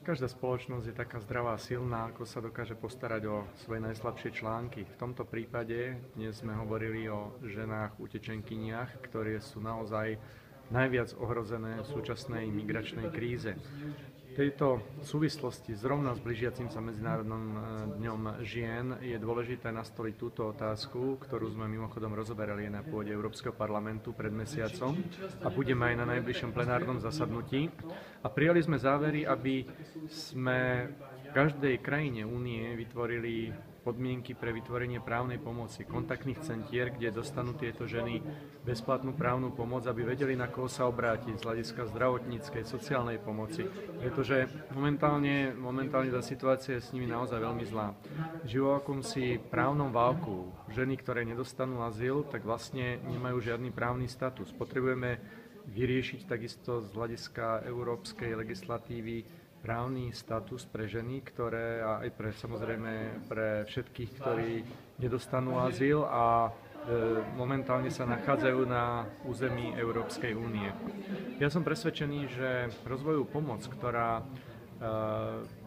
Každá spoločnosť je taká zdravá a silná, ako sa dokáže postarať o svoje najslabšie články. V tomto prípade dnes sme hovorili o ženách utečenkyniach, ktoré sú naozaj najviac ohrozené v súčasnej migračnej kríze. V tejto súvislosti zrovna s blížiacim sa Medzinárodným dňom žien je dôležité nastoliť túto otázku, ktorú sme mimochodom rozoberali na pôde Európskeho parlamentu pred mesiacom a budeme aj na najbližšom plenárnom zasadnutí. A prijali sme závery, aby sme v každej krajine únie vytvorili podmienky pre vytvorenie právnej pomoci, kontaktných centier, kde dostanú tieto ženy bezplatnú právnu pomoc, aby vedeli, na koho sa obrátiť z hľadiska zdravotníckej, sociálnej pomoci. Pretože momentálne tá situácia je s nimi naozaj veľmi zlá. Žijú v akomsi právnom váku. Ženy, ktoré nedostanú azyl, tak vlastne nemajú žiadny právny status. Potrebujeme vyriešiť takisto z hľadiska európskej legislatívy právny status pre ženy, ktoré a aj samozrejme pre všetkých, ktorí nedostanú azyl a momentálne sa nachádzajú na území Európskej únie. Ja som presvedčený, že rozvojovú pomoc, ktorá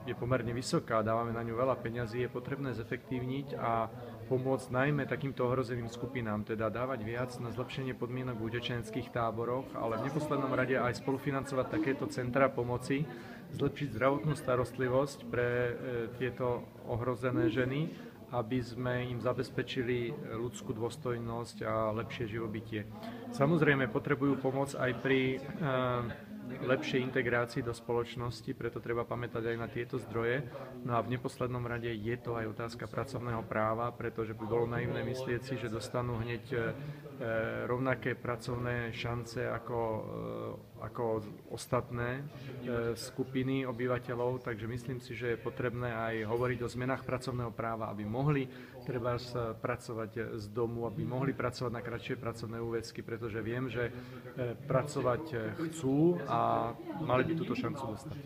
je pomerne vysoká, dávame na ňu veľa peňazí, je potrebné zefektívniť a pomôcť najmä takýmto ohrozeným skupinám, teda dávať viac na zlepšenie podmienok v utečenských táboroch, ale v neposlednom rade aj spolufinancovať takéto centra pomoci, zlepšiť zdravotnú starostlivosť pre tieto ohrozené ženy, aby sme im zabezpečili ľudskú dôstojnosť a lepšie živobytie. Samozrejme potrebujú pomoc aj pri lepšej integrácii do spoločnosti, preto treba pamätať aj na tieto zdroje. No a v neposlednom rade je to aj otázka pracovného práva, pretože by bolo naivné myslieť si, že dostanú hneď rovnaké pracovné šance ako ostatné skupiny obyvateľov, takže myslím si, že je potrebné aj hovoriť o zmenách pracovného práva, aby mohli treba pracovať z domu, aby mohli pracovať na kratšie pracovné úväzky, pretože viem, že pracovať chcú a mali by túto šancu dostať.